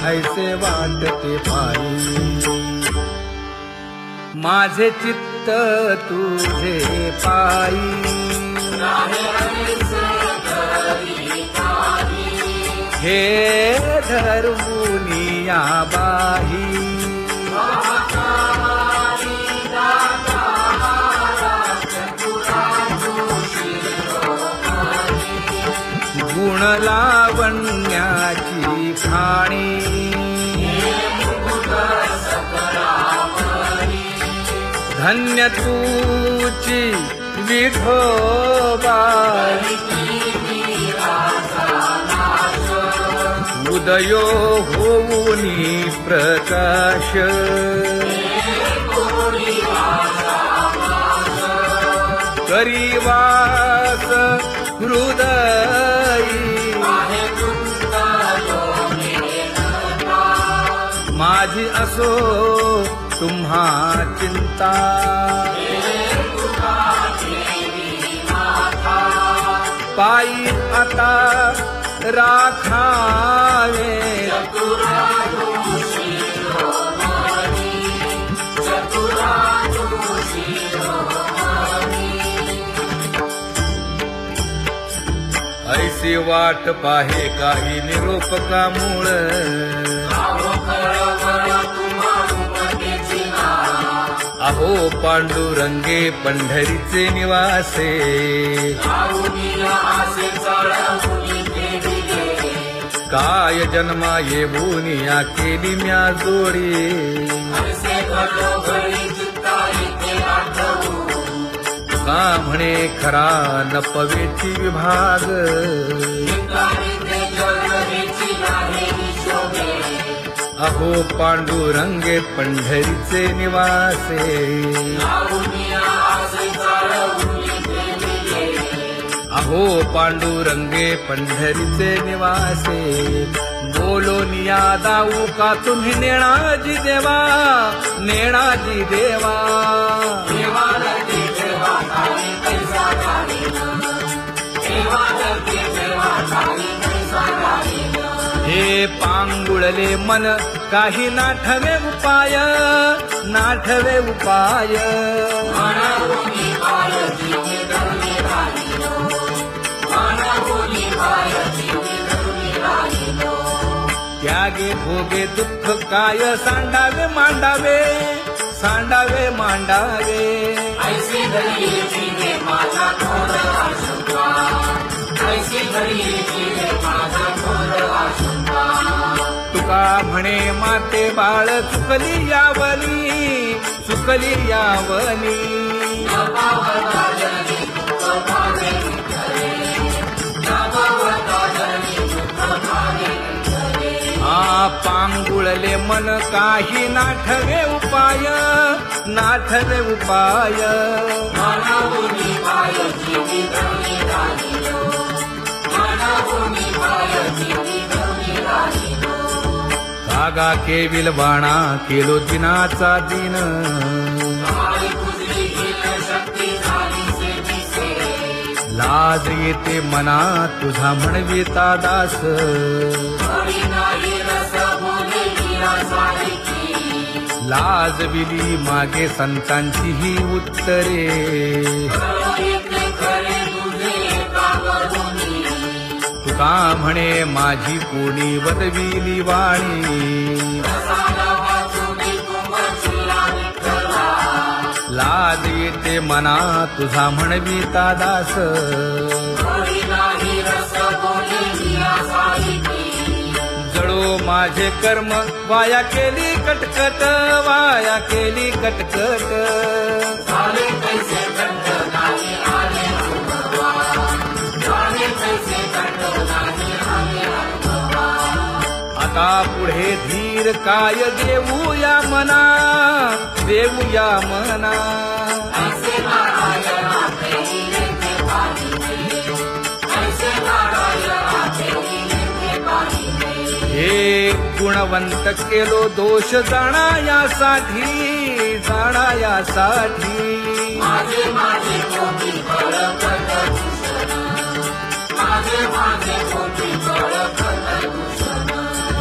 ऐसे वाटते पायी माझे चित्त तुझे पायी हे धर्मुनिया बाही गुण लावण्याची खाणी धन्य तूची विठोबा उदयो होऊनी प्रकाश करीवास हृदयी माझी असो तुम्हा चिंता पायी आता राखावे ऐसी वाट पाहे काही निरोप का मूळ अहो पांडुरंगे पंढरीचे निवासे काय जन्मा येऊनिया केली म्या जोडी का म्हणे खरा नपवेची विभाग अहो पांडुरंगे पंढरीचे निवासे अहो पांडुरंगे पंढरीचे निवासे बोलोनिया दाऊ का तुम्ही नेणाजी देवा नेणाजी देवा हे पांगुळले मन काही नाठवे उपाय नाठवे उपाय त्यागे भोगे दुःख काय सांडावे मांडावे सांडावे मांडावे तुका म्हणे माते बाळ चुकली यावनी चुकली यावनी पांगुळले मन काही नाठवे उपाय नाठवे उपाय कागा केविल बाणा केलो दिनाचा दिन लाज येते मना तुझा म्हणविता दास लाज विली मागे संतांची ही उत्तरे तुका म्हणे माझी कोणी वदविली वाणी लाज येते मना तुझा म्हणविता दास जळो माझे कर्म वाया केली कटकट वाया केली कटकट आता पुढे धीर काय देऊया मना देऊया मना हे गुणवंत केलो दोष जाणायासाठी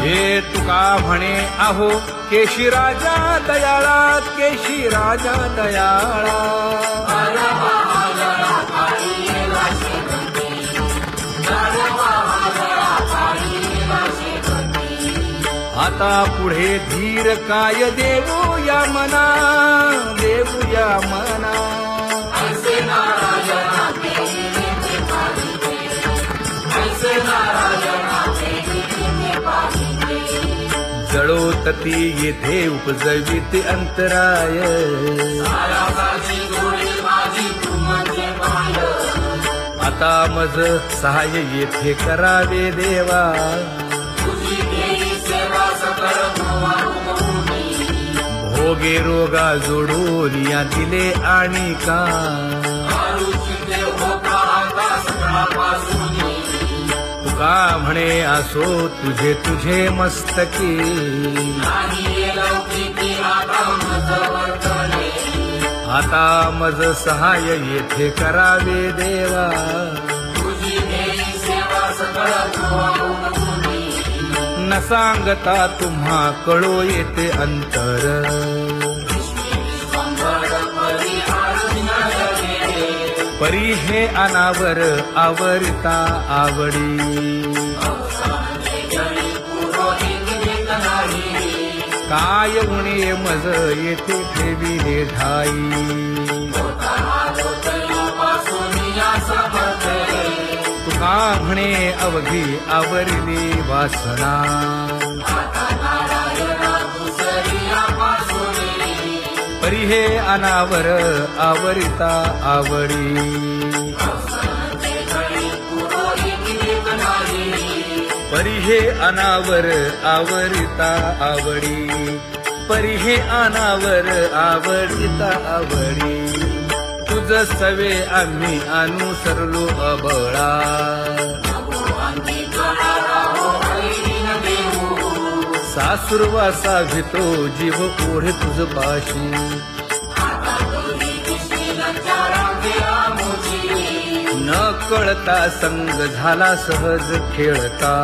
हे तुका म्हणे आहो केशी राजा दयाळा, केशी राजा दयाळा. आता पुढे धीर काय देऊ या मना, देऊ या मना. जळोतती येथे उपजविते अंतराय, आता मज सहाय्य येथे करावे देवा. भोगे रोगा जोडून या दिले आणि का, तुका म्हणे असो तुझे तुझे मस्तकी. आता मज सहाय्य येथे करावे देवा. न सांगता तुम्हा कळो येते अंतर, परी हे अनावर आवरता आवडी. काय उणे मज येथे ठेविले ठाई, तुका म्हणे अवघी आवरली वासना. परी हे अनावर आवरिता आवडी. परी हे अनावर आवरिता आवडी. परी हे अनावर आवडिता आवडी. तुझ सवे आम्ही अनुसरलो अबळा, सासुरवासा भितो जीव ओढे तुझ पाशी. न कळता संग झाला सहज खेळता,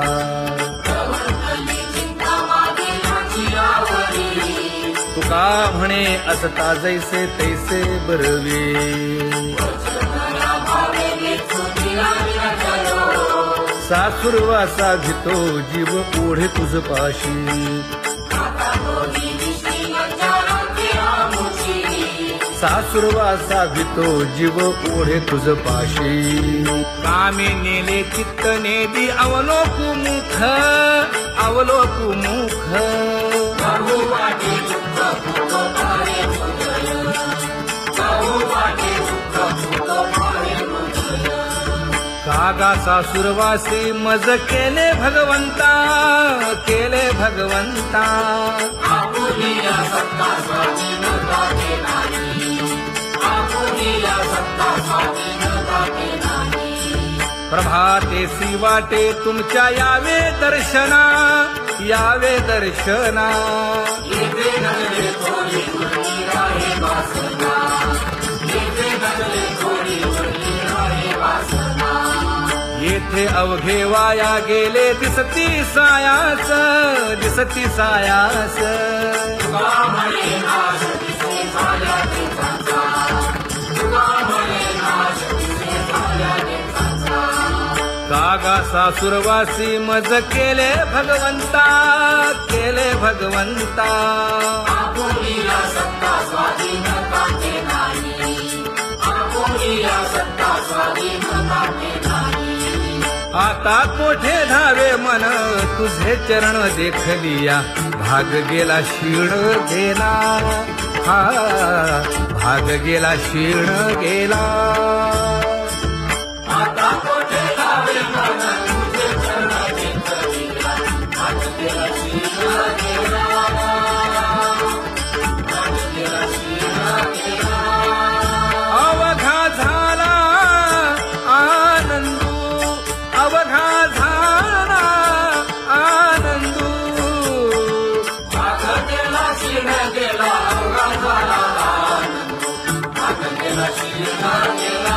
तुका म्हणे असता जैसे तैसे बरवे. सासुरवासा भितो जीव ओढे तुझ पाशी. सासुरवासा भितो जीव ओढे तुझ पाशी. कामे नेले चित्त नेदी अवलोकु मुख, अवलोकु मुख. कागा सासुरवासी मज केले भगवंता, केले भगवंता. प्रभातेसी वाटे तुमच्या यावे दर्शना, यावे दर्शना. येथे अवघे वाया गेले दिसती सायास, दिसती सायास. कागा सासुरवासी मज केले भगवंता, केले भगवंता. आता कोठे धावे मन तुझे चरण देखलिया, भाग गेला क्षीण गेला, हा भाग गेला क्षीण गेला. आता कोठे धावे मन तुझे चरण देखलिया, भाग गेला क्षीण गेला, भाग गेला क्षीण गेला. अवघा झाला आनंदू, अवघा झाला आनंदू. भाग गेला क्षीण गेला, अवघा झाला आनंदू. भाग गेला क्षीण गेला,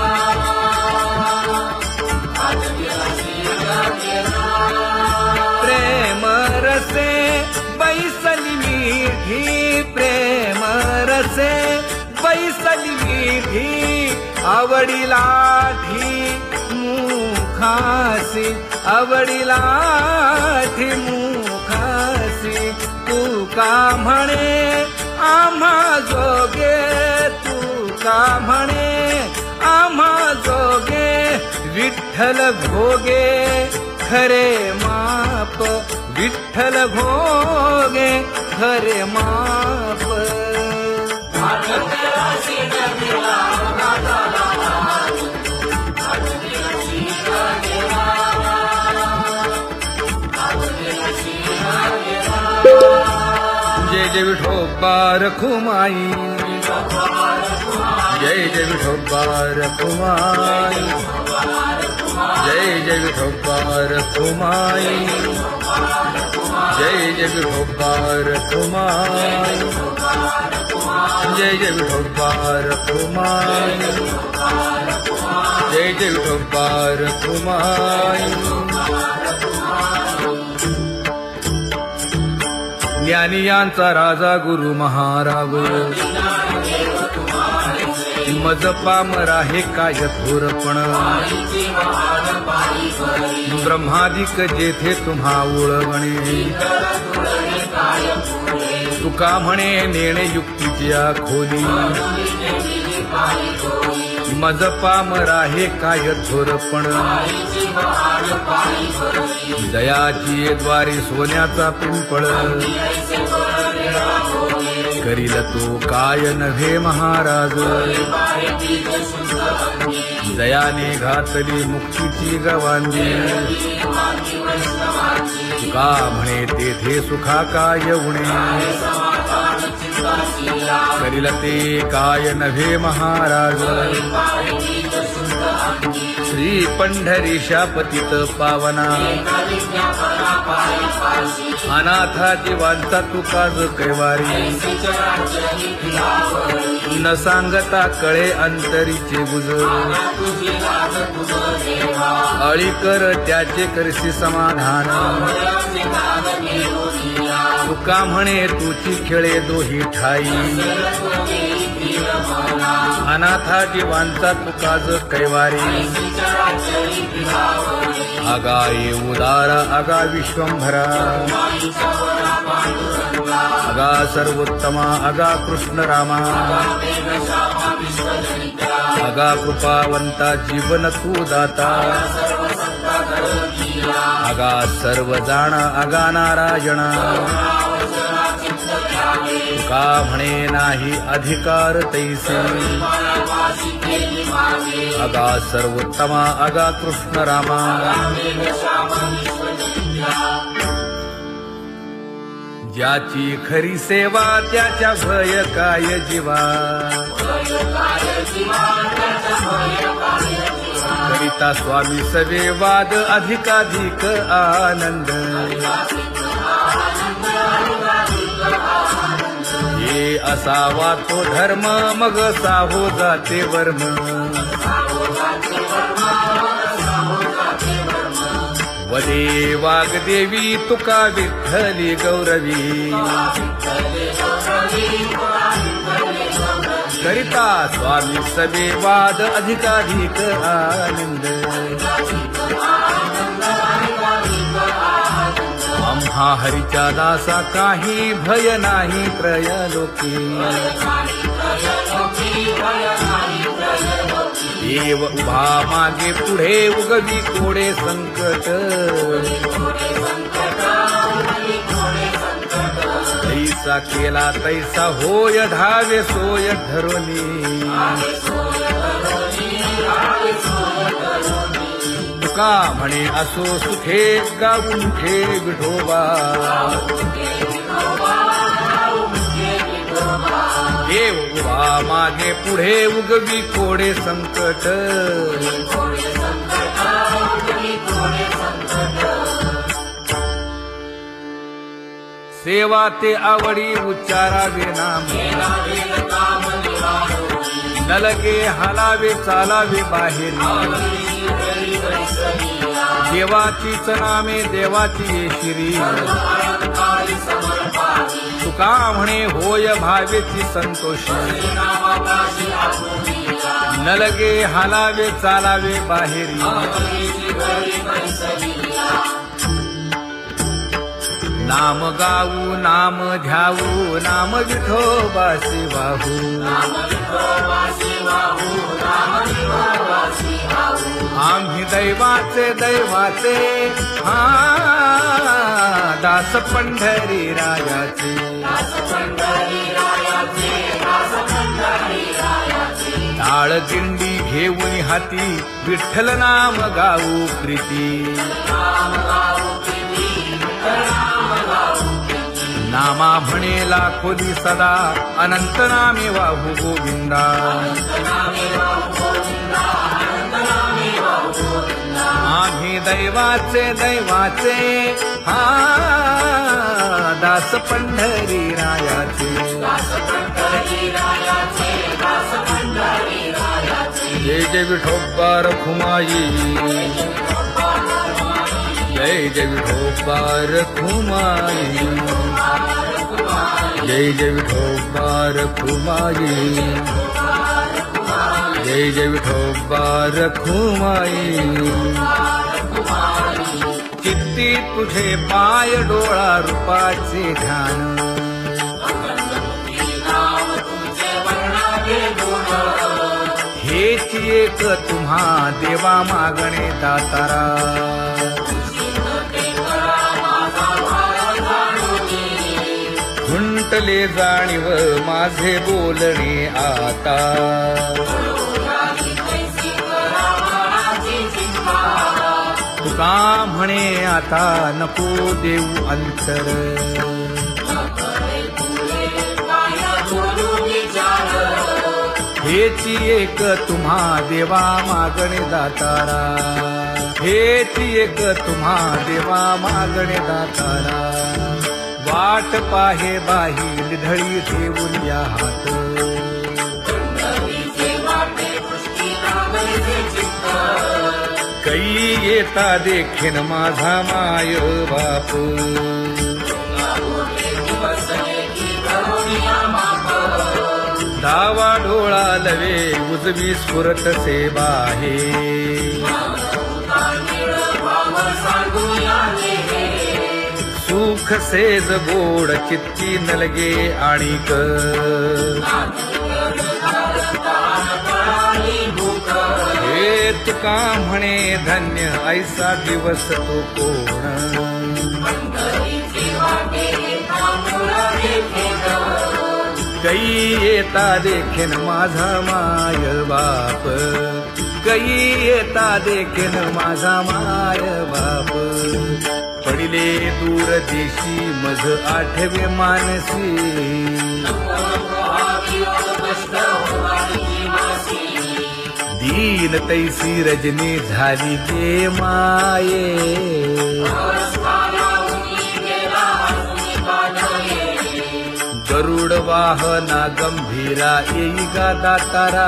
भाग गेला क्षीण गेला. प्रेम रस आवडिलाठी मुखासी, आवडिलाठी मुखासी, तू का म्हणे आम्हा जोगे, तू का म्हणे आम्हा जोगे, विठ्ठल भोगे खरे माप, विठ्ठल भोगे खरे माप. जय जय विठोबा रखुमाई, जय जय विठोबा रखुमाई, जय जय विठोबा रखुमाई, जय जय विठोबा रखुमाई, जय जय विठोबा रखुमाई, जय जय विठोबा रखुमाई. ज्ञानियांचा राजा गुरु महाराज, मज पामरा हे काय थोरपण, ब्रह्मादिक जेथे तुम्हा उळवणे, तुका म्हणे नेणे युक्तीची खोली, मज पामरा हे काय थोरपण, दयाची द्वारी सोन्याचा पिंपळ, करील तो काय नव्हे महाराज, दयाने घातली मुक्तीची गवांगी, तुका म्हणे तेथे सुखा काय उणे, करील ते काय नव्हे महाराज, श्री पंढरीशा पतित पावना, अनाथा जीवांचा तुकाज कैवारी, न सांगता कळे अंतरीचे गुज, अळी कर त्याचे करशी समाधान, तुका म्हणे तुची खेळे दोही ठाई, अनाथा जीवांचा तुकाज कैवारी, आगा ये उदारा आगा विश्वंभरा, आगा सर्वोत्तमा आगा कृष्ण रामा, आगा कृपावंता जीवन तू दाता, आगा सर्व जाणा आगा नारायणा, तुका म्हणे नाही अधिकार तैसे, आगा सर्वोत्तमा आगा कृष्ण रामा, ज्याची खरी सेवा त्याच्या भय काय जीवा, करिता स्वामी सवे वाद अधिकाधिक आनंद, हे असावा तो धर्म मग साहो जाते वर्म, वदे वाग्देवी तुका विठ्ठली गौरवी, करिता स्वामी सवे वाद अधिकाधिक आनंद, आम्हा हरीच्या दासा काही भय नाही त्रयलोकी, देव उभा मागे पुढे उगवी कोडे संकट, तैसा केला तैसा होय धावे सोय धरोनी, तुका म्हणे असो सुखे गाऊन ठे विठोबा, देव उभा मागे पुढे उगवी कोडे संकट, सेवा ते आवडी उच्चारावे नाम, न लगे हालावे चालावे बाहेरी, देवाचीच नामे देवाची येशिरी, तुका म्हणे होय भावेची संतोषी, न नलगे हालावे चालावे बाहेरी नाम गाऊ नाम ध्याऊ नाम विठोबासी वाहू आम्ही दैवाचे दैवाचे हा दास पंढरी रायाचे टाळ दिंडी घेऊन हाती विठ्ठल नाम गाऊ प्रीती नामा म्हणेला खोली सदा अनंत नामे वाहू गोविंदा आम्ही दैवाचे दैवाचे हा दास पंढरी रायाचे जय जय विठोबा रखुमाई जय जय विठोबा रखुमाई जय जय विठोबा रखुमाई जय जय विठोबा रखुमाई किती तुझे पाय डोळा रूपाचे ध्यान हेच एक तुम्हा देवा मागणे दातारा खुंटले जाणीव माझे बोलणे आता तुका म्हणे आता नको देऊ अंतर हेची एक तुम्हा देवा मागणे दातारा हेची एक तुम्हा देवा मागणे दातारा वाट पाहे बाही ढळी ठेवून या हात कै येता देखेन माझा माय बाप डावा डोळा लवे उजवी स्फुरत से बाहे सुख सेज गोड चित्ती नलगे आणिक हे तुका म्हणे धन्य ऐसा दिवस तो कोण कै येता देखेन माझा माय बाप कै येता देखेन माझा माय बाप पडिले दूर देशी मज आठवे मानसी दीन तैसी रजनी झाली जे माये गरुड वाहना गंभीरा येई गा दातारा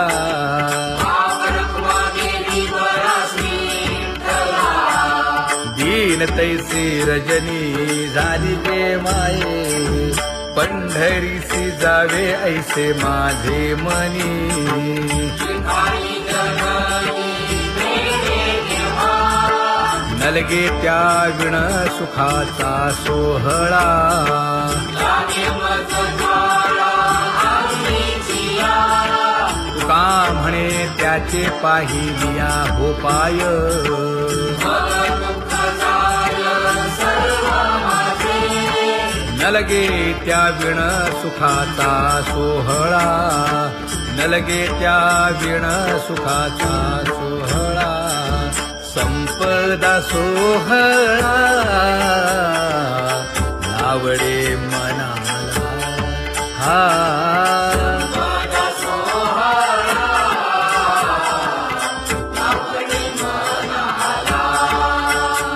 दीन तैसी रजनी झाली गे माये पंढरीसी जावे ऐसे माझे मनी नलगे त्या विण सुखाचा सोहळा तुका म्हणे त्याचे पाहिलिया हो पाय नलगे त्या विण सुखाचा सोहळा नलगे त्या विण सुखाचा सोहळा संपदा सोहळा आवडे मनाला हा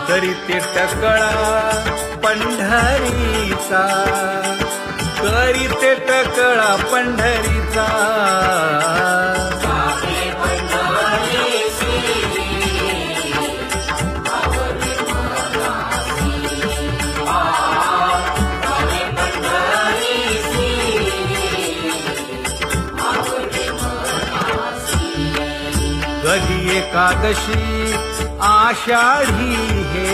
करीते टकळा पंढरीचा करीते टकळा पंढरीचा एकादशी आषाढी हे,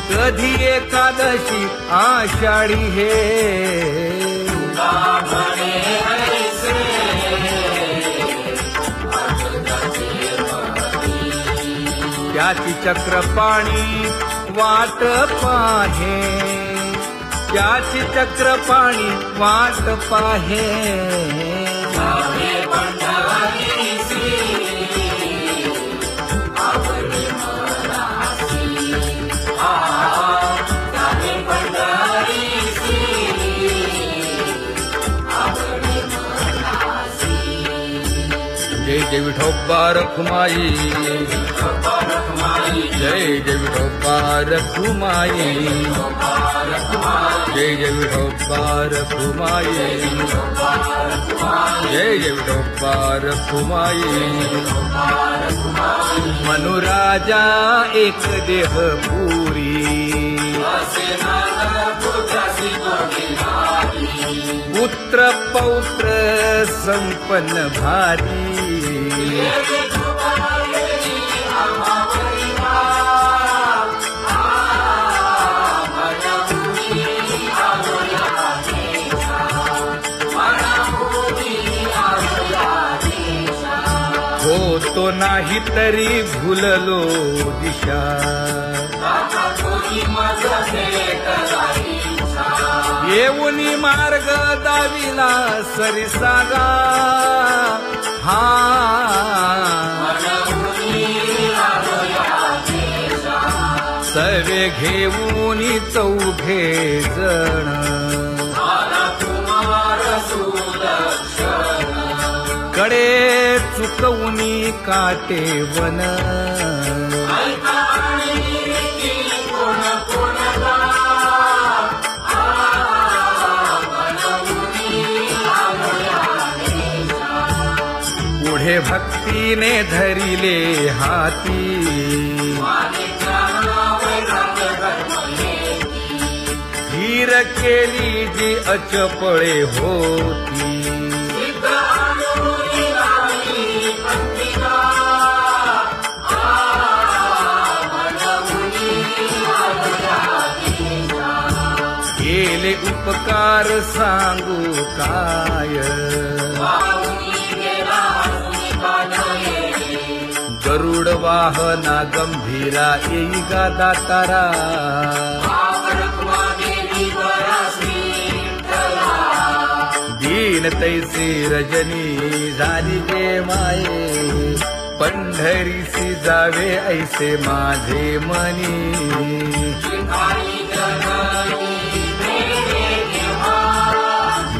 कधी एकादशी आषाढी हे. त्याची चक्रपाणी वाट पाहे, त्याची चक्रपाणी वाट पाहे. जय जय विठोबा रखुमाई, जय जय विठोबा रखुमाई, जय जय विठोबा रखुमाई, जय जय विठोबा रखुमाई. मनुराजा एक देह पुरी, पुत्र पौत्र संपन्न भारी. होतो नाही तरी भुललो दिशा, येऊनी मार्ग दाविला सरिसागा. हा सवे घेऊनी चौघे जण, कडे चुकवूनी काटे वन. पुढे भक्तीने धरिले हाती, धीर केली जी अचपळे होती. केले उपकार सांगू काय, गरुड वाहना गंभीरा येई गा दातारा. दीन तैसे रजनी झाली गे माये, पंढरीसी जावे ऐसे माझे मनी.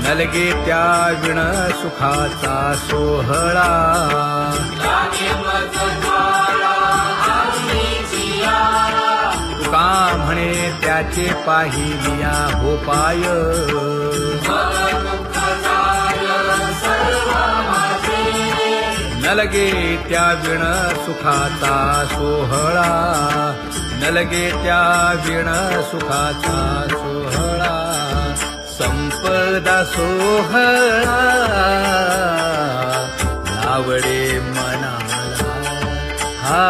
नलगे त्या विण सुखाचा सोहळा, तुका म्हणे त्याचे पाहिलिया हो पाय. नलगे त्या विण सुखाचा सोहळा, नलगे त्या विण सुखाचा सोहळा. संपदा सोहळा आवडे मनाला. हा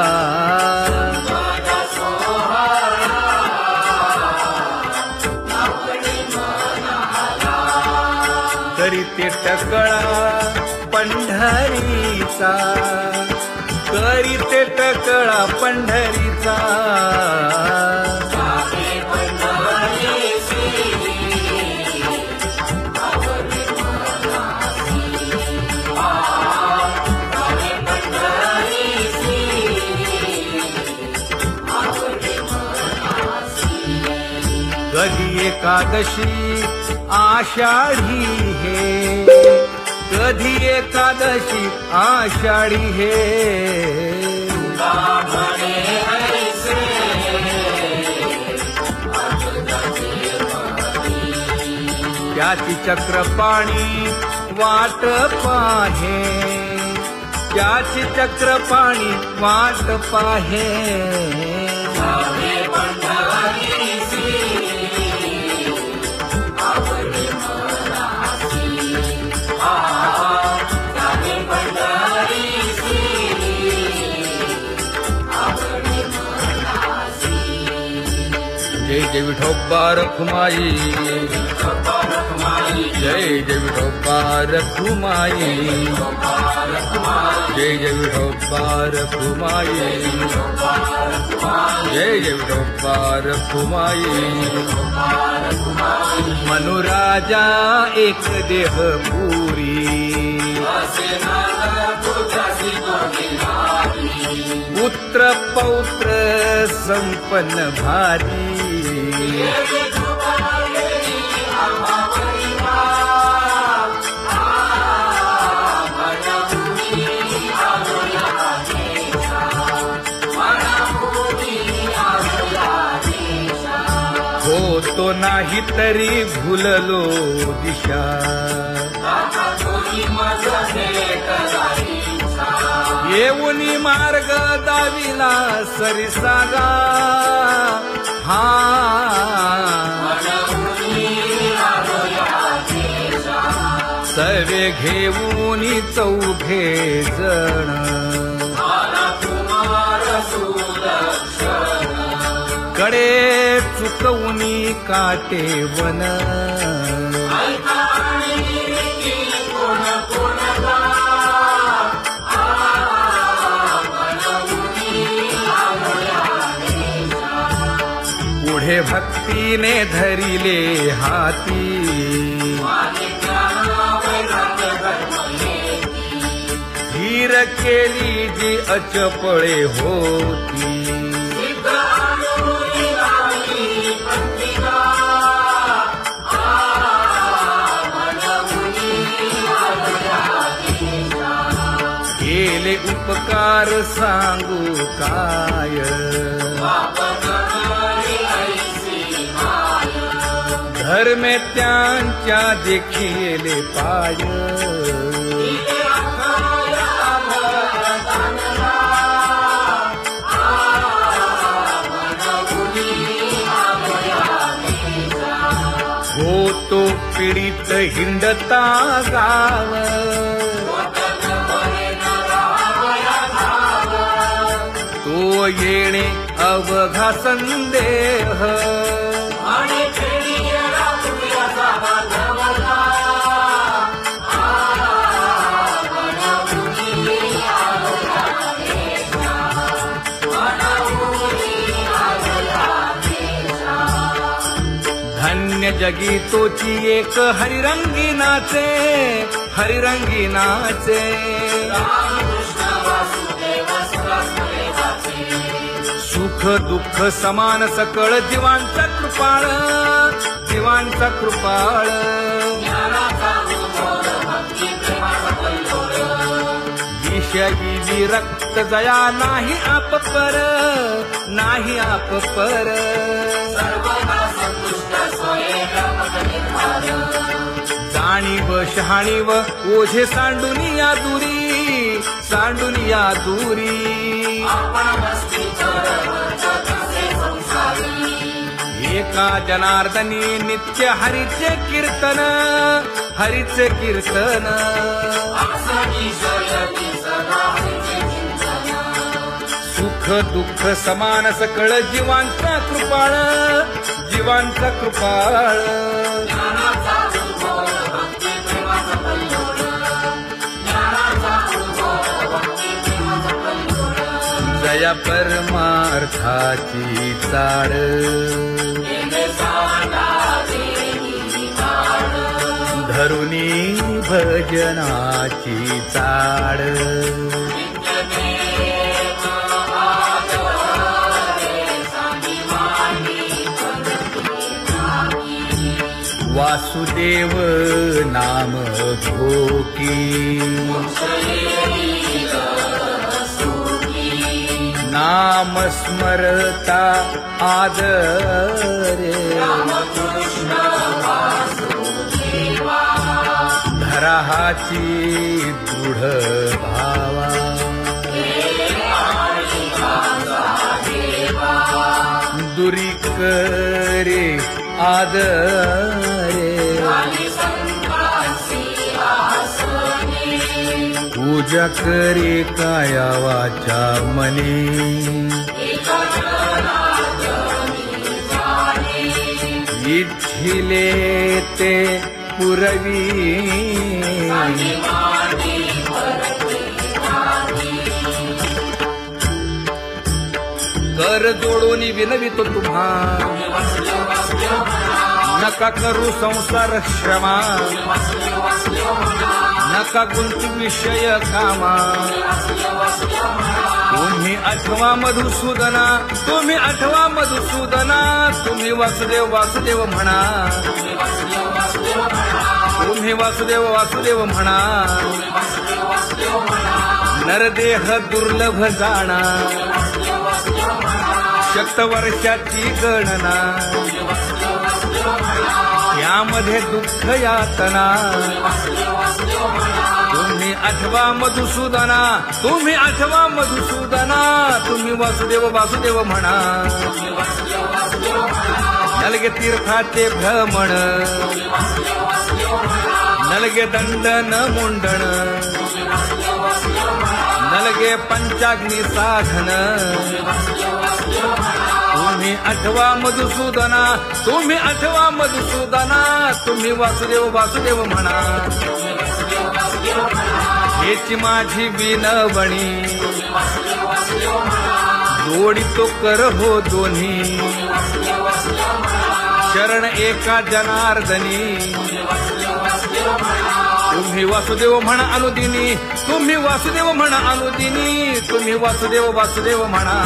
करीते टकळा पंढरीचा, करीते टकळा पंढरीचा. कधी एकादशी आषाढी हे, कधी एकादशी आषाढी हे. त्याची चक्रपाणी वाट पाहे, त्याची चक्रपाणी वाट पाहे. जय विठोबा रखुमाई, जय जय विठोबा रखुमाई, जय जय विठोबा रखुमाई, जय जय विठोबा रखुमाई. मनुराजा एक देह पुरी, पुत्र पौत्र संपन्न भारी. हो तो नाही तरी भुललो दिशा, येऊनी मार्ग दाविला सरिसागा. हा सर्वे घेऊनी चौघे जण, कडे चुकवूनी काटे वन. पुढे भक्तीने धरिले हाती, धीर केली जी अचपळे होती. केले उपकार सांगू काय, धर्मे त्यांच्या देखिले पाय. होतो पीडित हिंडता गाव, तो येणे अवघा संदेह. धन्य जगी तोची एक हरिरंगी नाचे, हरिरंगी नाचे. सुख दुःख समान सकळ जीवांचा कृपाळ, जीवांचा कृपाळ. विषयी विरक्त जया नाही आप पर, नाही आप पर. जाणीव शहाणीव ओझे सांडुनिया दुरी, सांडुनिया दुरी. एका जनार्दनी नित्य हरीचे कीर्तन, हरीचे कीर्तन. सुख दुःख समान सकळ जीवांचा कृपाळ, जीवांचा कृपाळ. जया परमार्थाची चाळ, धरुनी भजनाची चाळ. वासुदेव नाम घोकी, नाम स्मरता आदरे. धराहाची दृढ भावा, दुरी करे आदरे. पूजा करे काया वाचा मने, इच्छिले ते पुरवी कर जोडून विनवितो तुम्हा नका करू संसार श्रमा नका गुंतू विषय कामा तुम्ही आठवा मधुसूदना तुम्ही आठवा मधुसूदना तुम्ही वासुदेव वासुदेव म्हणा तुम्ही वासुदेव वासुदेव म्हणा नरदेह दुर्लभ जाणा शतवर्षाची गणना यामध्ये दुःख यातना तुम्ही आठवा मधुसूदना तुम्ही आठवा मधुसूदना तुम्ही वासुदेव वासुदेव म्हणा नलगे तीर्थाचे भ्रमण नलगे दंडन मुंडण नलगे पंचाग्नी साधन तुम्ही आठवा मधुसूदना तुम्ही आठवा मधुसूदना तुम्ही वासुदेव वासुदेव म्हणा हेची माझी विनवणी जोडितो कर हो दोन्ही शरण एका जनार्दनी तुम्ही वासुदेव म्हणा अनुदिनी तुम्ही वासुदेव म्हणा अनुदिनी तुम्ही वासुदेव वासुदेव म्हणा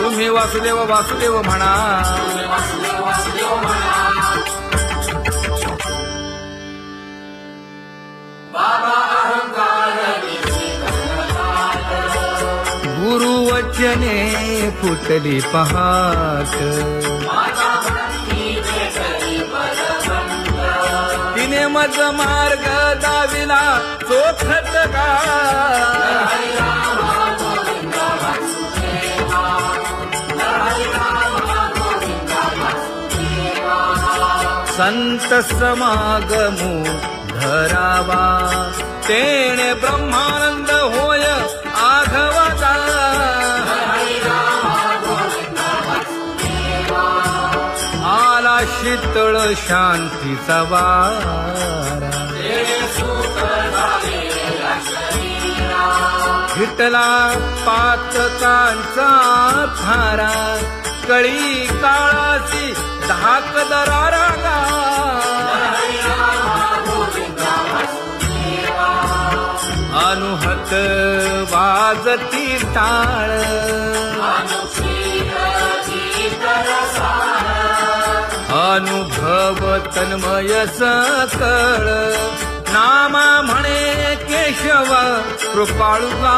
तुम्ही वासुदेव वासुदेव म्हणा गुरुवचने फुटली पहाट तिने मज मार्ग दाविला चोखट का संत समागमू धरावा तेणे ब्रह्मानंद होय आघवता आला शीतळ शांतीचा वारा हिटला पातकांचा थारा कळी काळाची धाक दरारा अनुहत वाजती टाळ अनुभव तन्मय सकळ नामा म्हणे केशव कृपाळुगा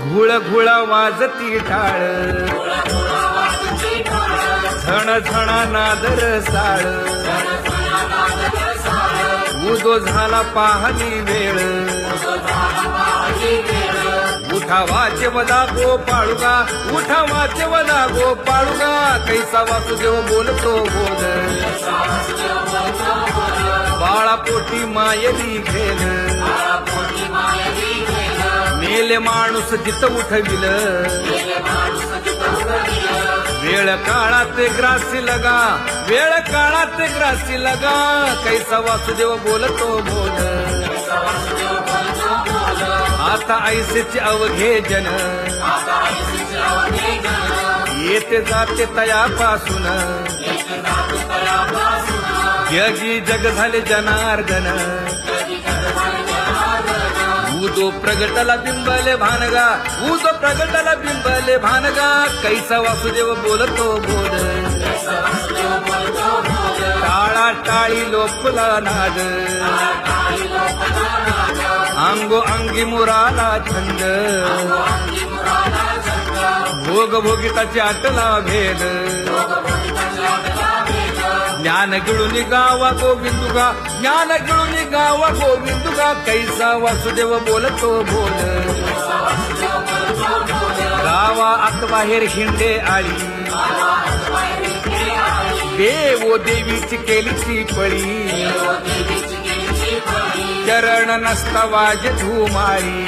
घुळ घुळ वाजती टाळ झण झण नादर साळ उदो झाला पाहली वेळ उठावाचे वदा गोपाळुगा उठावाचे वदा गोपाळुगा कैसा वासुदेव बोलतो बोल बाळा पोटी मायली घेल मेले माणूस जित उठविल वेळ काळात ग्रासी लगा वेळ काळात ग्रासी लगा कैसा वासुदेव बोलतो बोल आता ऐसेचे अवघे जन येते जाते तयापासून जगी जग झाले जनार्दन उदो प्रगटला बिंबले भानगा उदो प्रगटला बिंबले भानगा कैसा वासुदेव बोलतो बोल टाळा टाळी लोपला नाद अंगो अंगी मुराला छंद भोग भोगिताची आटला भेद ज्ञान गिळून गावा गोविंदुगा ज्ञान गिळून गावा गोविंदुगा कैसा वासुदेव बोलतो बोल गावा आत बाहेर हिंडे आली देवो देवीची केलीची पळी चरण नस्तवाज धुमाळी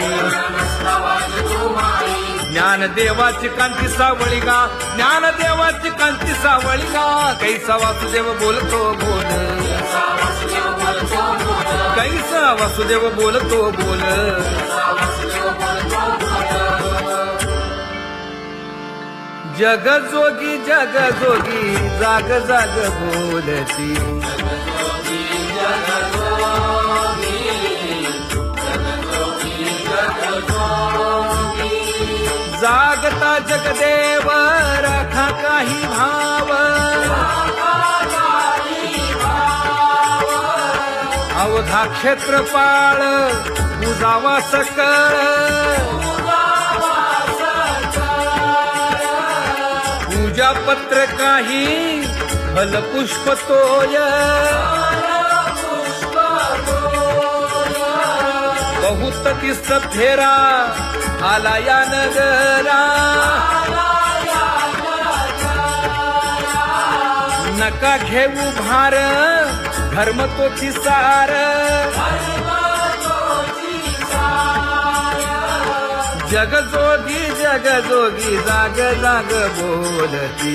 ज्ञानदेवाची कांती सावळी गा ज्ञानदेवाची कांती सावळी गा कैसा वासुदेव बोलतो बोल कैसा वासुदेव बोलतो बोल जग जोगी जाग जाग बोलती जागता जगदेव राखा काही भाव अवधा क्षेत्रपाळ बुजावा सकळ पूजा पत्र काही फलपुष्प तोय बहुत तीस फेरा आला या नगरा नका घेऊ भार धर्म तोची सार जग जोगी जाग जाग बोलती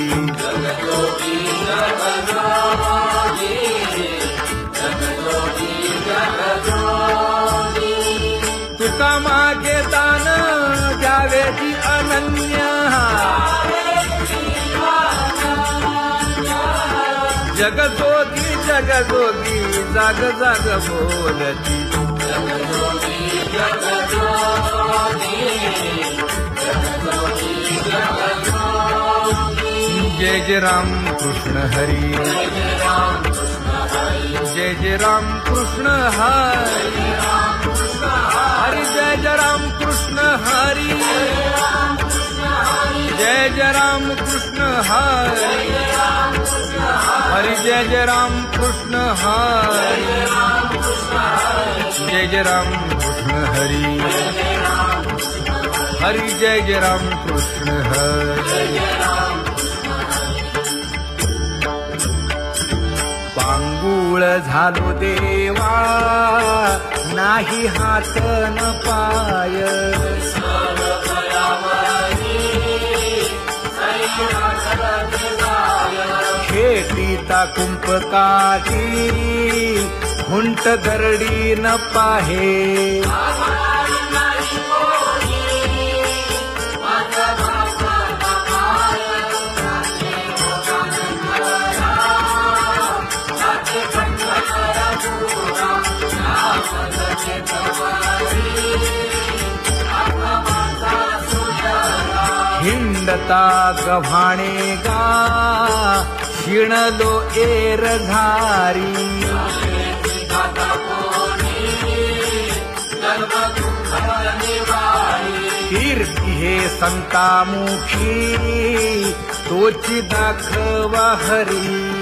तुका मागे दान द्यावेची अनन्य जग जोगी जाग जाग बोलती जय जय राम कृष्ण हरी जय जय राम कृष्ण हरी हरि जय जय राम कृष्ण हरी जय जय राम कृष्ण हरी हरि जय जय राम कृष्ण हरी जय जय राम कृष्ण हरी हरि जय जय राम कृष्ण हरी पांगुळ झालो देवा नाही हात न पाय खेटीता कुंपकाठी हुंट गरडी न पाहे हिंडता गव्हाणे गा शिणलो एरधारी कीर्ती हे संतामुखी तोची दाखवा हरी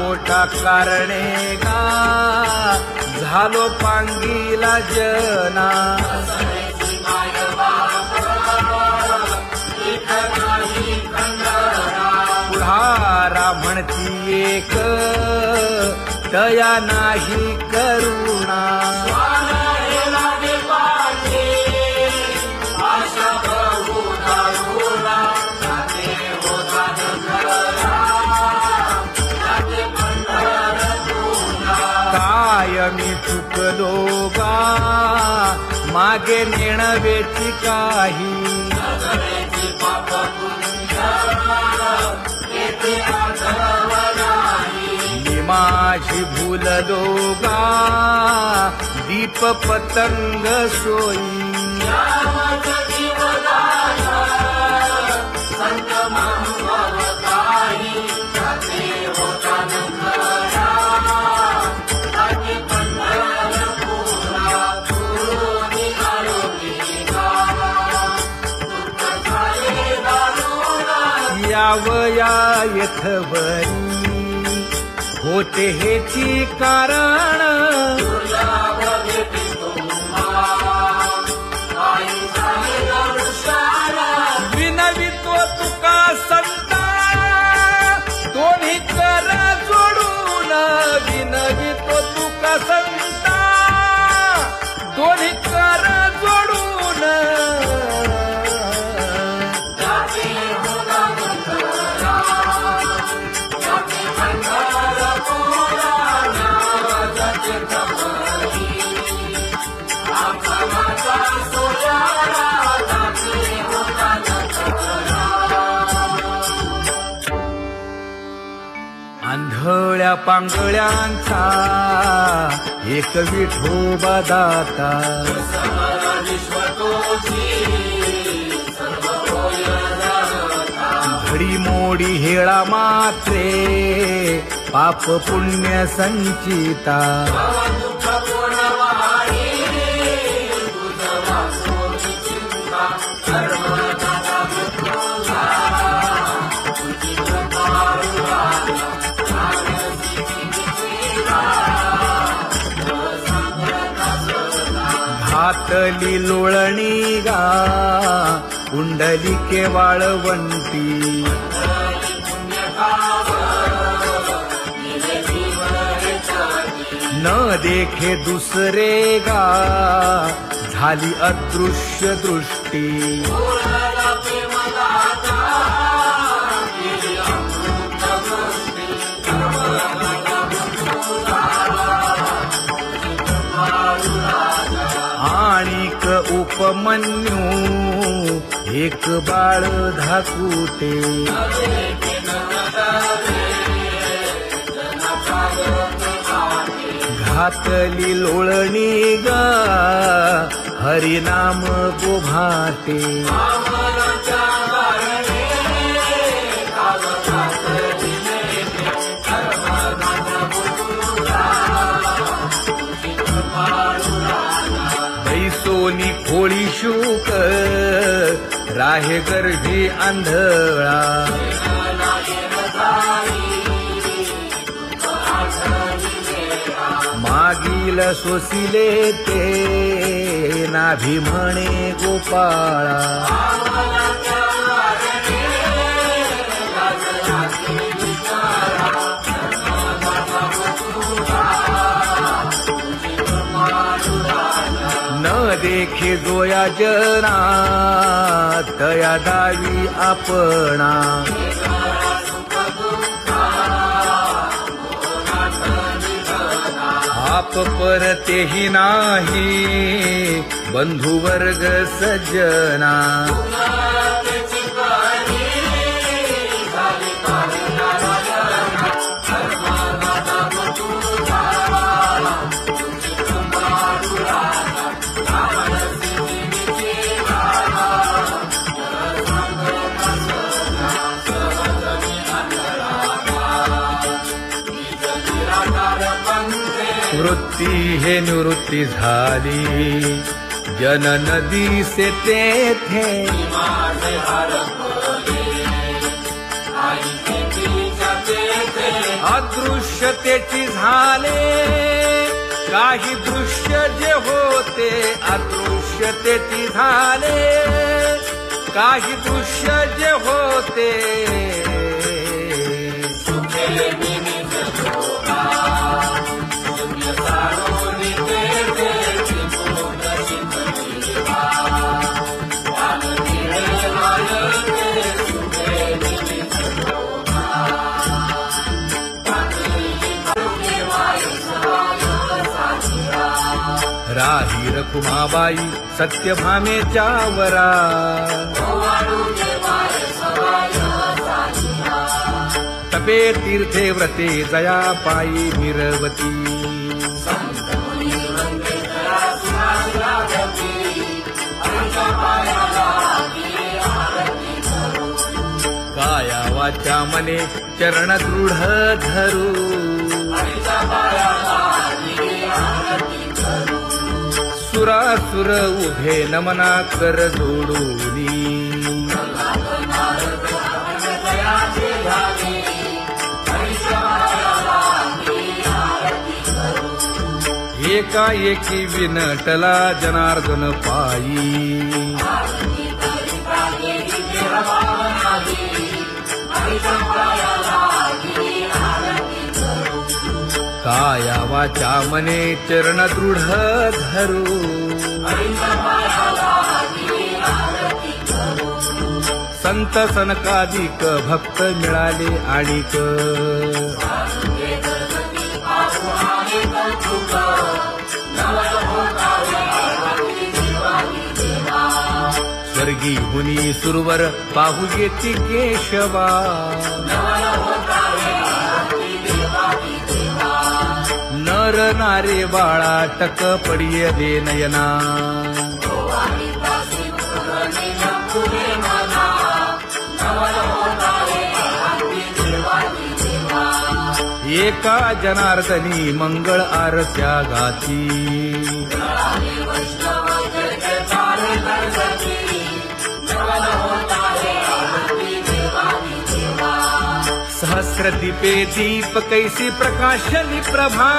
पोटा कारणे गा झालो पांगीला जना पुढारा म्हणती एक तया नाही करुणा मी चुकलो गा मागे नेणवेची काही मी माझी भूललो गा दीप पतंग सोयी यावया यथवरी होते हेची कारण विनवितो तुका संता दोन्ही कर जोडून विनवितो तुका संता दोन्ही कर जोडून आंधळ्या पांगळ्यांचा एक विठोबा दाता घडी मोडी हेळा मात्रे पाप पुण्य संचिता घातली लोळणी गा कुंडलिके वाळवंटी न देखे दुसरे गा झाली अदृश्य दृष्टी आणिक उपमन्यू एक बाळ धाकुटे घातली लोळणी ग हरिनाम गोभाटे सोनी खोळी शूक राहे गर्भी आंधळा मागील सोसिले ते नाभी म्हणे गोपाळा न देखे जोया जना तया दावी आपणा आप परतेही नाही बंधु वर्ग सज्जना वृत्ती हे निवृत्ती झाली जन नदी से तेथे अदृश्यतेची झाले काही दृश्य जे होते अदृश्यतेची झाले काही दृश्य जे होते राही रखुमाबाई सत्यभामेच्या वरा तपे तीर्थे व्रते जया पायी निरवती काया वाचा मने चरण दृढ धरू सुरासुर उभे नमना कर जोडूनी एकाएकी विनटला जनार्दन पायी काया वाचा मने चरण दृढ धरू संत सनकादिक भक्त मिळाले आणिक स्वर्गी हुनी सुरवर पाहू येती केशवा नर नारे बाळा टक पडिय दे नयना एका जनार्दनी मंगळ आरत्या गाती सहस्र दीपे दीप कैसी प्रकाशली प्रभा